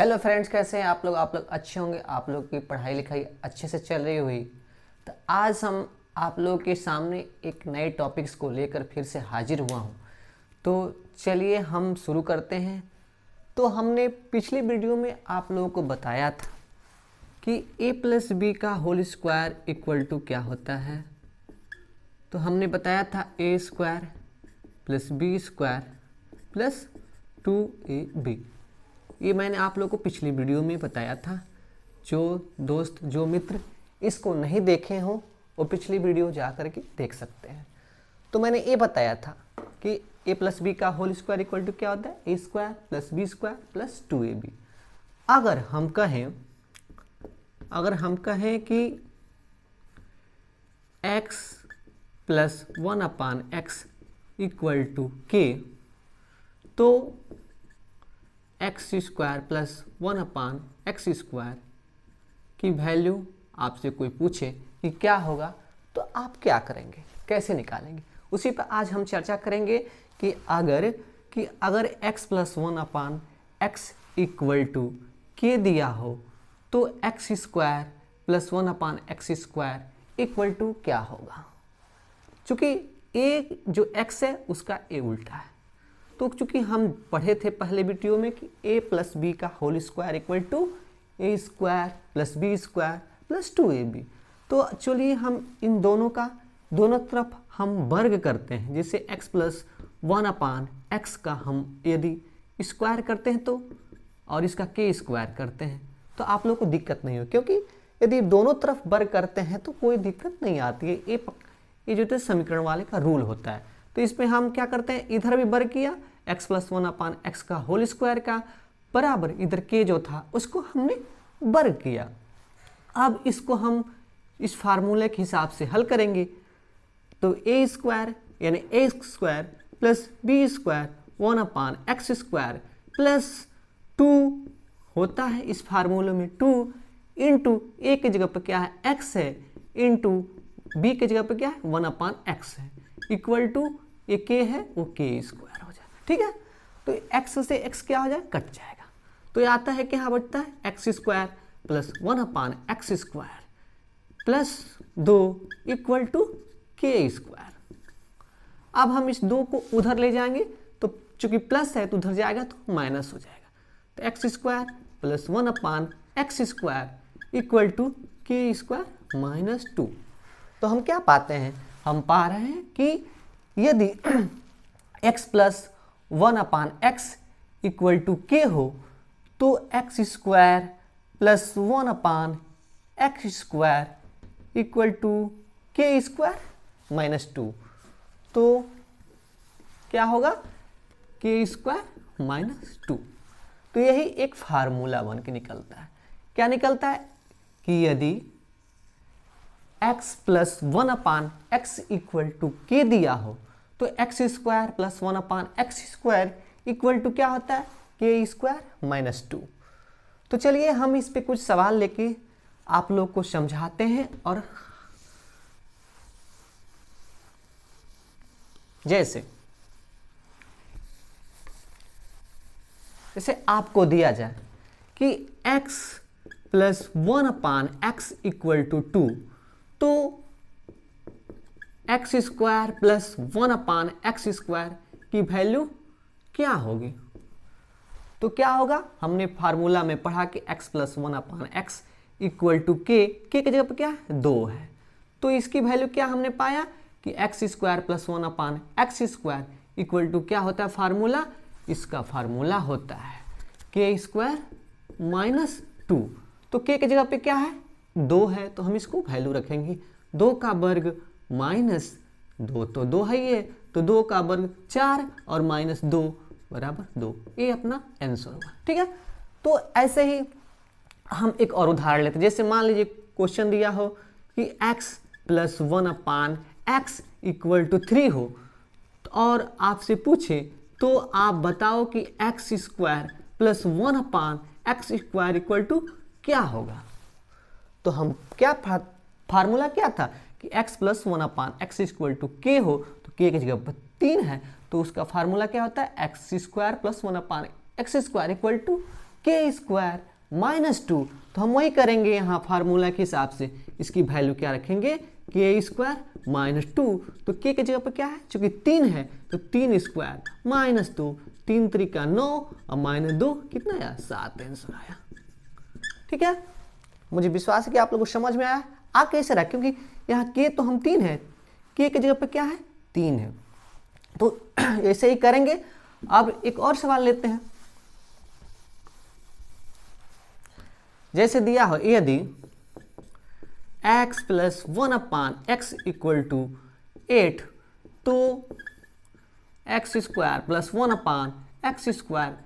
Hello friends, कैसे हैं आप लोग? अच्छे होंगे। आप लोग की पढ़ाई लिखाई अच्छे से चल रही हुई। तो आज हम आप लोगों के सामने एक नए टॉपिक्स को लेकर फिर से हाजिर हुआ हूँ। तो चलिए हम शुरू करते हैं। तो हमने पिछली वीडियो में आप लोगों को बताया था कि a प्लस बी का होल स्क्वायर इक्वल टू क्या होता है। तो हमने बताया था a square plus B square plus 2ab। ये मैंने आप लोगों को पिछली वीडियो में बताया था। जो दोस्त जो मित्र इसको नहीं देखे हों वो पिछली वीडियो जा कर के देख सकते हैं। तो मैंने ये बताया था कि a प्लस बी का होल स्क्वायर इक्वल टू क्या होता है, a square plus B square plus 2ab। अगर हम कहें कि x plus 1/x equal to k, तो X square plus 1/x square की वैल्यू आपसे कोई पूछे कि क्या होगा, तो आप क्या करेंगे, कैसे निकालेंगे, उसी पर आज हम चर्चा करेंगे। कि अगर x plus 1/x equal to k दिया हो तो X square plus 1/x square equal to क्या होगा। चूँकि a जो x है उसका a उल्टा है, तो चूंकि हम पढ़े थे पहले वीडियो में कि a प्लस बी का whole square equal to a square plus B square plus 2ab। तो चलिए हम इन दोनों तरफ हम वर्ग करते हैं। जैसे x प्लस 1/x का हम यदि स्क्वायर करते हैं तो, और इसका k स्क्वायर करते हैं तो आप लोग को दिक्कत नहीं हो, क्योंकि यदि दोनों तरफ वर्ग करते हैं तो कोई दिक्कत नहीं आती है। ये जो समीकरण वाले का रूल होता है। तो इसमें हम क्या करते हैं, इधर भी वर्ग किया, x प्लस 1/x का होल स्क्वायर का बराबर इधर k जो था उसको हमने वर्ग किया। अब इसको हम इस फार्मूले के हिसाब से हल करेंगे। तो a स्क्वायर यानी a square plus B square 1/x square plus 2 होता है इस फार्मूले में 2 इंटू a की जगह पर क्या है x है, इंटू b की जगह पर क्या है 1/x है, इक्वल टू ये k है वो k स्क्वायर हो जाएगा। ठीक है, तो x से x क्या हो जाए, कट जाएगा। तो ये आता है क्या बचता है, X square plus 1/x square plus 2 equal to k square. अब हम इस 2 को उधर ले जाएंगे तो चूंकि प्लस है तो उधर जाएगा तो माइनस हो जाएगा। तो X square plus 1/x square equal to k square minus 2। तो हम क्या पाते हैं, हम पा रहे हैं कि यदि x plus 1/x equal to k हो तो X square plus 1/x square equal to k square minus 2। तो क्या होगा, k स्क्वायर माइनस 2। तो यही एक फार्मूला बन के निकलता है। क्या निकलता है कि यदि x plus 1/x equal to k दिया हो तो X square plus 1/x square equal to क्या होता है, k स्क्वायर माइनस 2। तो चलिए हम इस पे कुछ सवाल लेके आप लोग को समझाते हैं। और जैसे आपको दिया जाए कि x plus 1/x equal to 2, तो X square plus 1/x square की वैल्यू क्या होगी। तो क्या होगा, हमने फार्मूला में पढ़ा कि x plus 1/x equal to k की जगह पर क्या है 2 है। तो इसकी वैल्यू क्या हमने पाया कि X square plus 1/x square equal to क्या होता है फार्मूला, इसका फार्मूला होता है k स्क्वायर माइनस 2। तो k की जगह पे क्या है 2 है, तो हम इसको वैल्यू रखेंगे 2 का वर्ग माइनस 2, तो 2 है ये, तो 2 का वर्ग 4 और माइनस 2 बराबर 2। ये अपना आंसर होगा। ठीक है, तो ऐसे ही हम एक और उदाहरण लेते हैं। जैसे मान लीजिए क्वेश्चन दिया हो कि x plus 1/x equal to 3 हो और आपसे पूछे तो आप बताओ कि x square plus 1/x square equal to क्या होगा। तो हम क्या फार्मूला क्या था कि x plus 1/x equal to k हो, तो k की जगह पर 3 है, तो उसका फार्मूला क्या होता है X square plus 1/x square equal to K square minus 2, तो हम वही करेंगे यहाँ फार्मूला के हिसाब से, इसकी वैल्यू क्या रखेंगे, के स्क्वायर माइनस 2, तो के जगह पर क्या है, चूंकि 3 है तो 3 स्क्वायर माइनस 2, 3 3 9 और माइनस 2 कितना आया, 7 आंसर आया। ठीक है, मुझे विश्वास है कि आप लोगों को समझ में आया। आ कैसे रहा, क्योंकि यहाँ के तो हम 3 है, के की जगह पर क्या है, 3 है, तो ऐसे ही करेंगे। अब एक और सवाल लेते हैं। जैसे दिया हो, यदि x plus 1/x equal to 8, तो x square plus 1/x square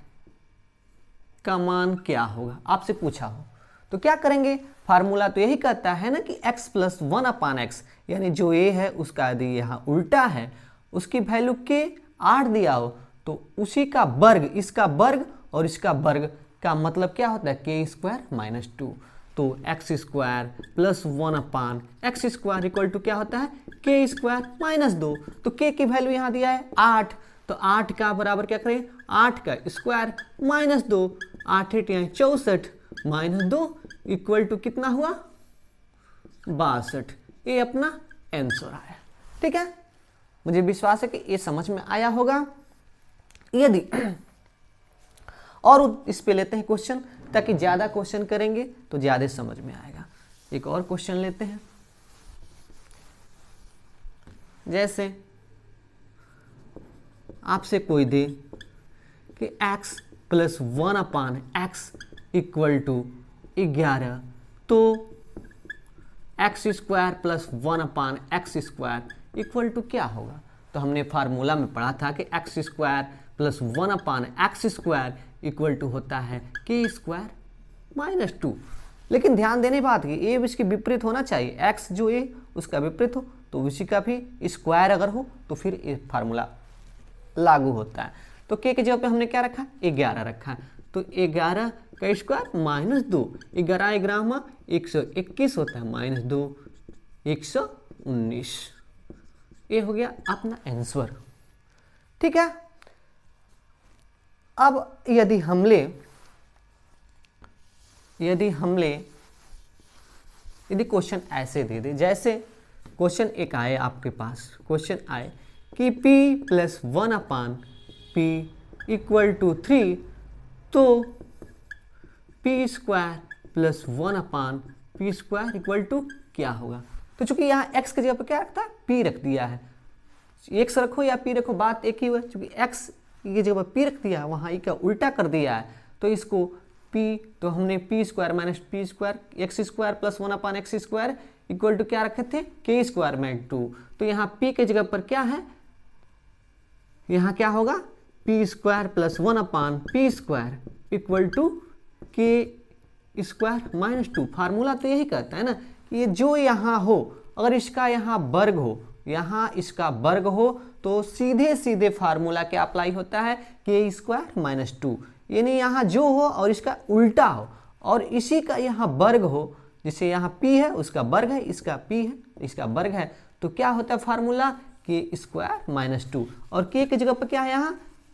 का मान क्या होगा, आपसे पूछा हो। तो क्या करेंगे, फार्मूला तो यही कहता है ना कि x प्लस 1/x, यानी जो a है उसका यदि यहाँ उल्टा है, उसकी वैल्यू के 8 दिया हो, तो उसी का वर्ग, इसका वर्ग और इसका वर्ग का मतलब क्या होता है, के स्क्वायर माइनस 2। तो X square plus 1/x square equal to क्या होता है, के स्क्वायर माइनस 2। तो के की वैल्यू यहाँ दिया है 8, तो 8 का बराबर क्या करें, 8 का स्क्वायर माइनस 2, 8 8 यहाँ 64 माइनस 2 इक्वल टू कितना हुआ, 62। ये अपना आंसर आया। ठीक है, मुझे विश्वास है कि ये समझ में आया होगा। यदि और इस पे लेते हैं क्वेश्चन, ताकि ज़्यादा क्वेश्चन करेंगे तो ज़्यादा समझ में आएगा। एक और क्वेश्चन लेते हैं। जैसे आपसे कोई दे कि x plus 1/x equal to 11, तो x square plus 1/x square equal to क्या होगा। तो हमने फार्मूला में पढ़ा था कि x square plus 1/x square equal to होता है के स्क्वायर माइनस 2। लेकिन ध्यान देने बात की, ए इसके विपरीत होना चाहिए, x जो ए उसका विपरीत हो तो उसी का भी स्क्वायर अगर हो तो फिर ये फार्मूला लागू होता है। तो के जगह पे हमने क्या रखा, 11 रखा है, तो 11 का स्क्वायर माइनस 2, 11 ग्राम 121 होता है, माइनस 2 119। ये हो गया अपना आंसर। ठीक है, अब यदि हम ले यदि क्वेश्चन ऐसे दे दे, जैसे क्वेश्चन एक आए आपके पास, क्वेश्चन आए कि p plus 1/p equal to 3, तो p square plus 1/p square equal to क्या होगा। तो चूंकि यहाँ x की जगह पर क्या रखता है, p रख दिया है, x रखो या p रखो बात एक ही हुआ, चूंकि x की जगह पर p रख दिया, वहाँ ई का उल्टा कर दिया है, तो इसको p, तो हमने p square minus p square, x square plus 1/x square equal to क्या रखे थे, के स्क्वायर माइनस 2। तो यहाँ p के जगह पर क्या है, यहाँ क्या होगा, p square plus 1/p square equal to K square minus 2। Formula तो यही कहता है ना कि ये जो यहाँ हो, अगर इसका यहाँ वर्ग हो, यहाँ इसका वर्ग हो, तो सीधे सीधे फार्मूला क्या अप्लाई होता है, के स्क्वायर माइनस 2। यानी यहाँ जो हो और इसका उल्टा हो और इसी का यहाँ वर्ग हो, जिसे यहाँ p है उसका वर्ग है, इसका p है इसका वर्ग है, तो क्या होता है फार्मूला, के स्क्वायर माइनस 2। और k की जगह पर क्या है,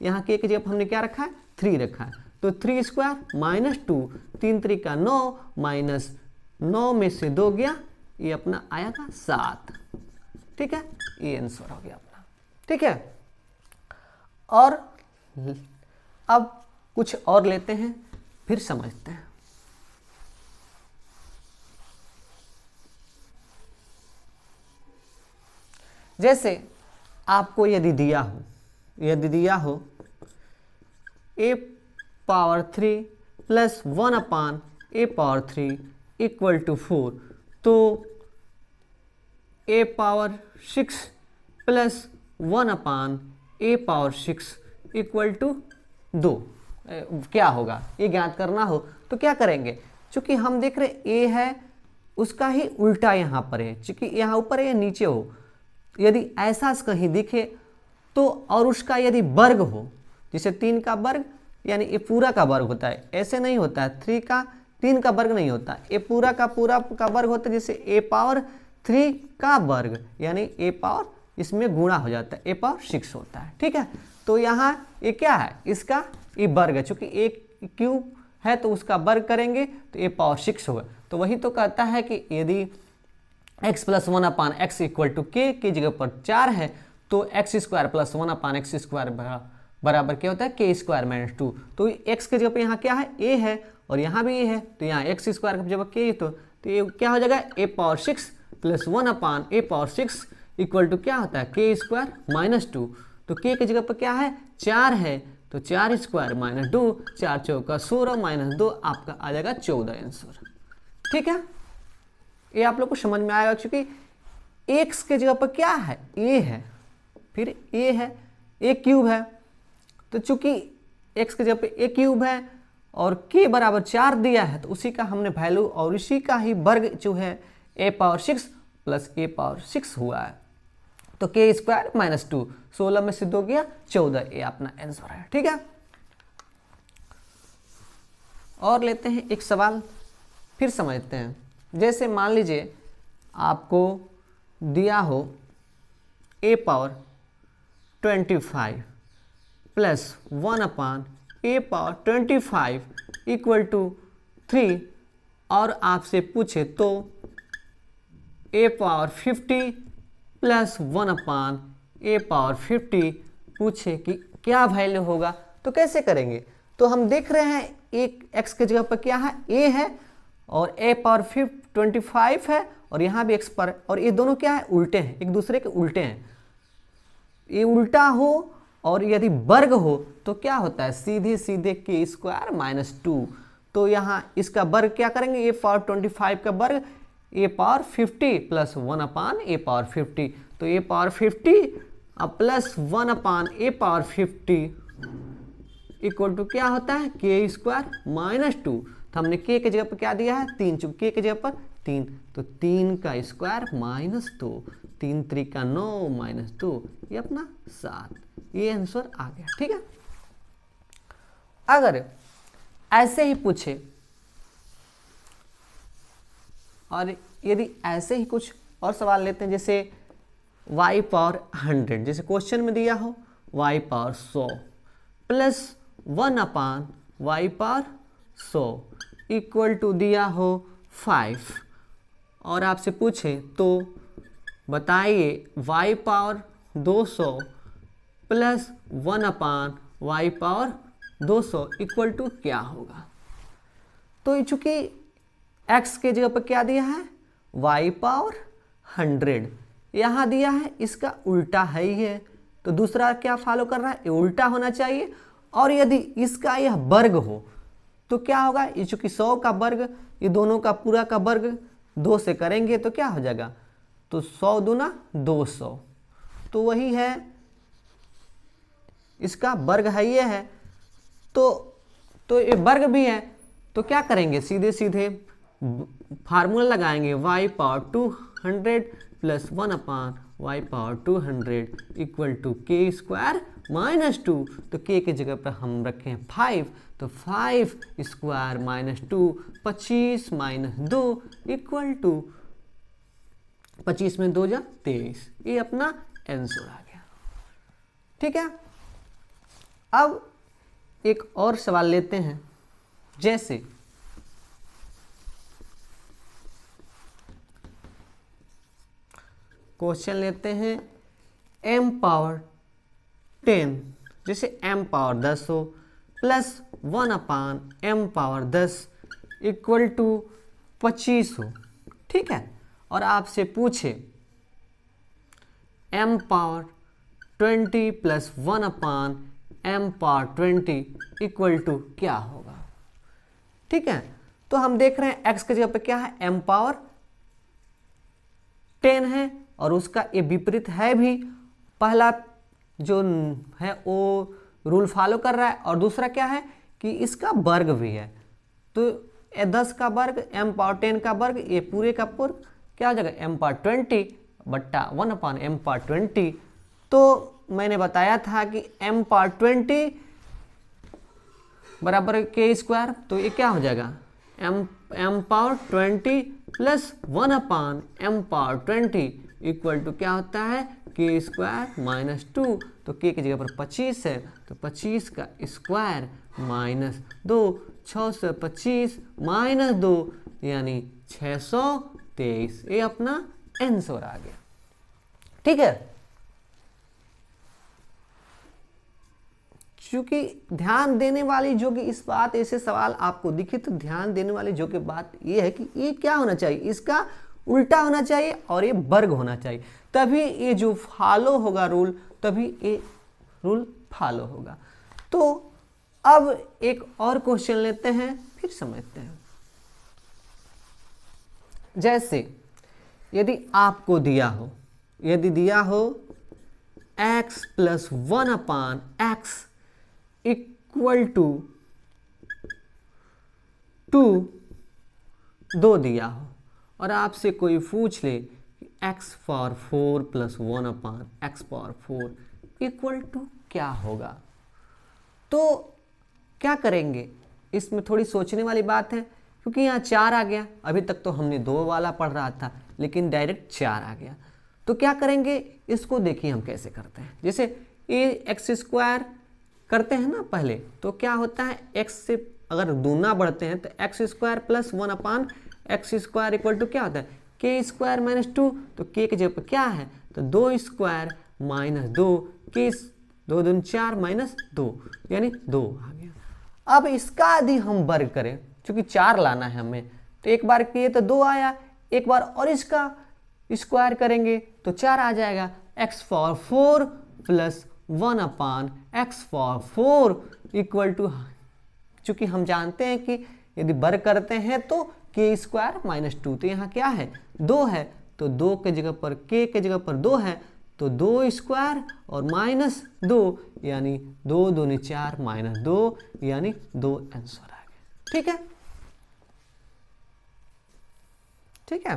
यहाँ k की जगह पर हमने क्या रखा है, 3 रखा है, तो 3 स्क्वायर माइनस 2, 3 3 का 9 माइनस 9 में से 2 गया, ये अपना आया था 7। ठीक है, ये आंसर हो गया अपना। ठीक है, और अब कुछ और लेते हैं, फिर समझते हैं। जैसे आपको यदि दिया हो a power 3 plus 1/a power 3 equal to 4, तो a power 6 plus 1/a power 6 equal to 2 क्या होगा, ये ज्ञात करना हो तो क्या करेंगे। चूंकि हम देख रहे a है उसका ही उल्टा यहाँ पर है, चूंकि यहाँ ऊपर है नीचे हो, यदि ऐसा कहीं दिखे तो, और उसका यदि वर्ग हो, जैसे 3 का वर्ग यानी ये पूरा का वर्ग होता है, ऐसे नहीं होता है 3 का वर्ग नहीं होता, ये पूरा का वर्ग होता है, जैसे a पावर 3 का वर्ग यानी a पावर इसमें गुणा हो जाता है, a पावर 6 होता है। ठीक है, तो यहाँ ये क्या है, इसका ये वर्ग है, चूंकि a क्यूब है तो उसका वर्ग करेंगे तो ए पावर 6 होगा। तो वही तो कहता है कि यदि x plus 1/x equal to के की जगह पर 4 है तो X square plus 1/x square बराबर क्या होता है के स्क्वायर माइनस 2। तो x की जगह पर यहाँ क्या है a है और यहाँ भी a है, तो यहाँ एक्स स्क्वायर की जगह k तो ये क्या हो जाएगा a power 6 plus 1/a power 6 equal to क्या होता है के स्क्वायर माइनस 2। तो k की जगह पर क्या है 4 है तो 4 स्क्वायर माइनस 2, 4 चौका 16 माइनस 2 आपका आ जाएगा 14 आंसर। ठीक है, ये आप लोग को समझ में आएगा क्योंकि x के जगह पर क्या है a है, फिर a है a क्यूब है, तो चूंकि x के जगह पे a क्यूब है और k बराबर 4 दिया है तो उसी का हमने वैल्यू और इसी का ही वर्ग जो है a power 6 plus a power 6 हुआ है। तो के स्क्वायर माइनस 2, 16 में से 2 गया 14, ये अपना आंसर है। ठीक है, और लेते हैं एक सवाल फिर समझते हैं। जैसे मान लीजिए आपको दिया हो a power 25 plus 1/a power 25 equal to 3 और आपसे पूछे तो a power 50 plus 1/a power 50 पूछे कि क्या वैल्यू होगा, तो कैसे करेंगे। तो हम देख रहे हैं एक x की जगह पर क्या है a है और a पावर 25 है और यहाँ भी x पर, और ये दोनों क्या है उल्टे हैं, एक दूसरे के उल्टे हैं। ये उल्टा हो और यदि वर्ग हो तो क्या होता है सीधे सीधे के स्क्वायर माइनस 2। तो यहाँ इसका वर्ग क्या करेंगे a पावर 25 का वर्ग a power 50 plus 1/a power 50। तो a पावर 50 अब plus 1/a power 50 equal to क्या होता है के स्क्वायर माइनस 2। तो हमने k की जगह पर क्या दिया है 3, चूंकि k की जगह पर 3 तो 3 का स्क्वायर माइनस 2, 3 3 का 9 माइनस 2, ये अपना 7, ये आंसर आ गया। ठीक है, अगर ऐसे ही पूछे और यदि ऐसे ही कुछ और सवाल लेते हैं जैसे y पावर 100, जैसे क्वेश्चन में दिया हो y power 100 plus 1/y power 100 equal to दिया हो 5 और आपसे पूछे तो बताइए y power 200 plus 1/y power 200 equal to क्या होगा। तो चूंकि x के जगह पर क्या दिया है y पावर 100, यहाँ दिया है इसका उल्टा है ही है, तो दूसरा क्या फॉलो कर रहा है ये उल्टा होना चाहिए। और यदि इसका यह वर्ग हो तो क्या होगा, ये चूंकि 100 का वर्ग ये दोनों का पूरा का वर्ग 2 से करेंगे तो क्या हो जाएगा, तो 100 दूना 200, तो वही है इसका वर्ग है ये है। तो ये वर्ग भी है तो क्या करेंगे सीधे सीधे फार्मूला लगाएंगे y power 200 plus 1/y power 200 equal to K square minus 2। तो k की जगह पर हम रखें 5, तो 5 square minus 2, 25 minus 2 equal to 25 में 2 जा 23, ये अपना आंसर आ गया। ठीक है, अब एक और सवाल लेते हैं। जैसे क्वेश्चन लेते हैं m पावर 10, जैसे m पावर 10 हो plus 1/m power 10 equal to 25 हो। ठीक है, और आपसे पूछे m power 20 plus 1/m power 20 equal to क्या होगा। ठीक है, तो हम देख रहे हैं x की जगह पे क्या है m पावर 10 है और उसका ये विपरीत है भी, पहला जो है वो रूल फॉलो कर रहा है और दूसरा क्या है कि इसका वर्ग भी है। तो 10 का वर्ग m पावर 10 का वर्ग ये पूरे का पूरा क्या हो जाएगा m पावर 20 बट्टा 1/m पावर 20। तो मैंने बताया था कि m पावर 20 बराबर के स्क्वायर, तो ये क्या हो जाएगा m power 20 plus 1/m power 20 equal to क्या होता है के स्क्वायर माइनस 2। तो k की जगह पर 25 है तो 25 का स्क्वायर माइनस 2, 625 माइनस 2 यानी 623। ये अपना आंसर आ गया। ठीक है, क्योंकि ध्यान देने वाली जो कि इस बात ऐसे सवाल आपको दिखे तो ध्यान देने वाली जो कि बात ये है कि ये क्या होना चाहिए, इसका उल्टा होना चाहिए और ये वर्ग होना चाहिए, तभी ये जो फॉलो होगा रूल, तभी ये रूल फॉलो होगा। तो अब एक और क्वेश्चन लेते हैं, फिर समझते हैं। जैसे यदि आपको दिया हो, यदि दिया हो x plus 1/x equal to 2 दिया हो और आपसे कोई पूछ ले x power 4 plus 1/x power 4 equal to क्या होगा, तो क्या करेंगे? इसमें थोड़ी सोचने वाली बात है, क्योंकि यहाँ 4 आ गया। अभी तक तो हमने 2 वाला पढ़ रहा था, लेकिन डायरेक्ट 4 आ गया। तो क्या करेंगे, इसको देखिए हम कैसे करते हैं। जैसे ये x स्क्वायर करते हैं ना पहले, तो क्या होता है, x से अगर दूना बढ़ते हैं तो x square plus 1/x square equal to क्या होता है, k स्क्वायर माइनस 2। तो k की जगह पर क्या है, तो 2 स्क्वायर माइनस 2, k 2 दूनी 4 माइनस 2 यानी 2 आ गया। अब इसका यदि हम वर्ग करें, क्योंकि 4 लाना है हमें, तो एक बार किए तो 2 आया, एक बार और इसका स्क्वायर करेंगे तो 4 आ जाएगा। x power 4 plus 1/x power 4 equal to, चूंकि हम जानते हैं कि यदि वर्ग करते हैं तो k स्क्वायर माइनस 2, तो यहाँ क्या है 2 है, तो 2 के जगह पर k के जगह पर 2 है, तो 2 स्क्वायर और माइनस 2 यानी 2 दूनी 4 माइनस 2 यानी 2 आंसर आ गया। ठीक है, ठीक है,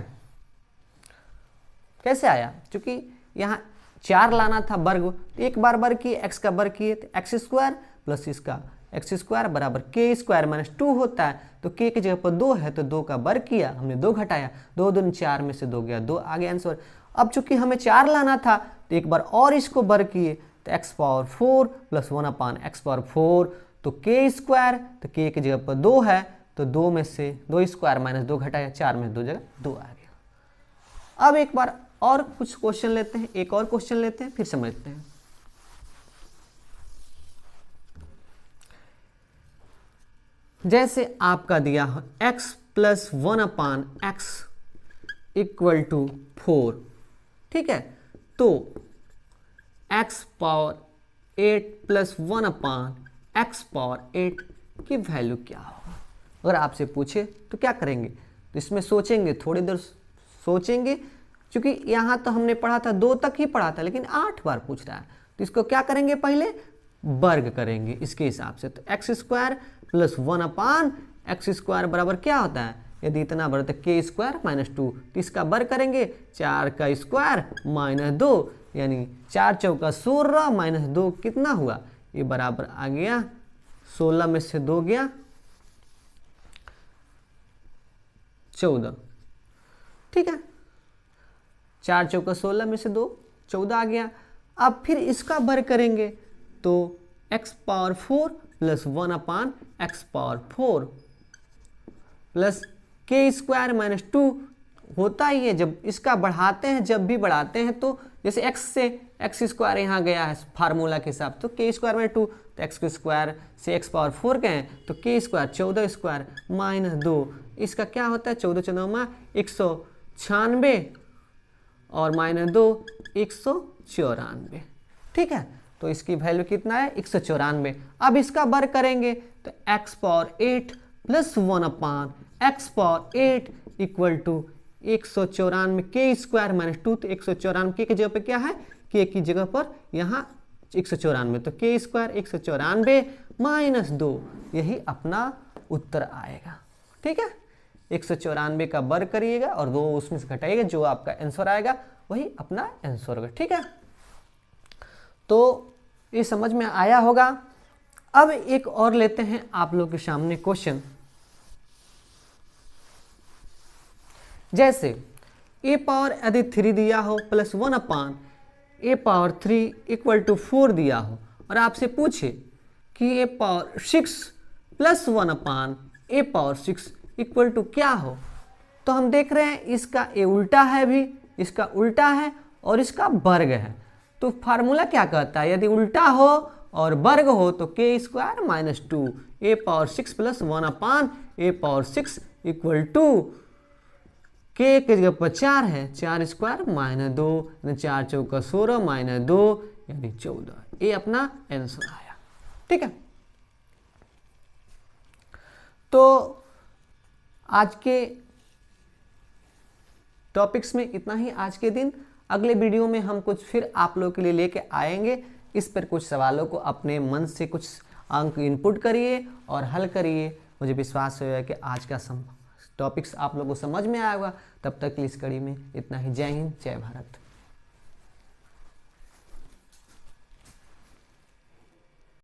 कैसे आया, क्योंकि यहाँ 4 लाना था वर्ग, एक बार वर्ग किए, x का वर्ग किए तो x स्क्वायर प्लस इसका x स्क्वायर बराबर k स्क्वायर माइनस 2 होता है। तो k की जगह पर 2 है तो 2 का वर्ग किया, हमने 2 घटाया, 2 दूनी 4 में से 2 गया, 2 आ गया आंसर। अब चूंकि हमें 4 लाना था तो एक बार और इसको वर्ग किए, तो x power 4 plus 1/x power 4, तो k स्क्वायर, तो k की जगह पर 2 है तो 2 में से 2 स्क्वायर माइनस 2 घटाया, 4 में 2 जगह 2 आ गया। अब एक बार और कुछ क्वेश्चन लेते हैं, एक और क्वेश्चन लेते हैं, फिर समझते हैं। जैसे आपका दिया हो x plus 1/x equal to 4, ठीक है, तो x power 8 plus 1/x power 8 की वैल्यू क्या होगा। अगर आपसे पूछे तो क्या करेंगे, तो इसमें सोचेंगे, थोड़ी देर सोचेंगे, क्योंकि यहाँ तो हमने पढ़ा था 2 तक ही पढ़ा था, लेकिन 8 बार पूछ रहा है, तो इसको क्या करेंगे, पहले वर्ग करेंगे इसके हिसाब से। तो x square plus 1/x square बराबर क्या होता है, यदि इतना बड़ा तो k स्क्वायर माइनस 2, तो इसका वर्ग करेंगे, 4 का स्क्वायर माइनस 2 यानी 4 चौका 16 माइनस 2 कितना हुआ, ये बराबर आ गया 16 में से 2 गया 14। ठीक है, 4 चौका 16 में से 2 14 आ गया। अब फिर इसका वर्ग करेंगे तो x power 4 plus 1/x power 4 plus k square minus 2 होता ही है, जब इसका बढ़ाते हैं, जब भी बढ़ाते हैं तो जैसे x से x स्क्वायर यहाँ गया है फार्मूला के हिसाब, तो k स्क्वायर माइनस 2, तो x स्क्वायर से x पावर 4 गए हैं तो k स्क्वायर 14 स्क्वायर माइनस 2, इसका क्या होता है 14 14 196 और माइनस 2 194। ठीक है, तो इसकी वैल्यू कितना है 194। अब इसका वर्ग करेंगे तो x power 8 plus 1/x power 8 equal to 194 k square minus 2, तो 194 k की जगह पे क्या है, k की जगह पर यहाँ 194, तो k स्क्वायर 194 माइनस 2, यही अपना उत्तर आएगा। ठीक है, 194 का वर्ग करिएगा और 2 उसमें से घटाइएगा, जो आपका आंसर आएगा वही अपना आंसर होगा। ठीक है, तो ये समझ में आया होगा। अब एक और लेते हैं आप लोग के सामने क्वेश्चन। जैसे a पावर यदि 3 दिया हो plus 1/a power 3 equal to 4 दिया हो और आपसे पूछे कि a power 6 plus 1/a A power 6 equal to क्या हो, तो हम देख रहे हैं इसका ए उल्टा है भी, इसका उल्टा है और इसका वर्ग है। तो फार्मूला क्या कहता है, यदि उल्टा हो और वर्ग हो तो K square minus 2 A power 6 plus 1 upon A power 6 equal to के जगह पर 4 है, 4 स्क्वायर माइनस 2 यानी 4 चौका 16 माइनस 2 यानी 14। ये अपना आंसर आया। ठीक है, तो आज के टॉपिक्स में इतना ही आज के दिन। अगले वीडियो में हम कुछ फिर आप लोगों के लिए लेके आएंगे। इस पर कुछ सवालों को अपने मन से कुछ अंक इनपुट करिए और हल करिए। मुझे विश्वास है कि आज का टॉपिक्स आप लोगों को समझ में आएगा। तब तक के लिए इस कड़ी में इतना ही। जय हिंद, जय भारत।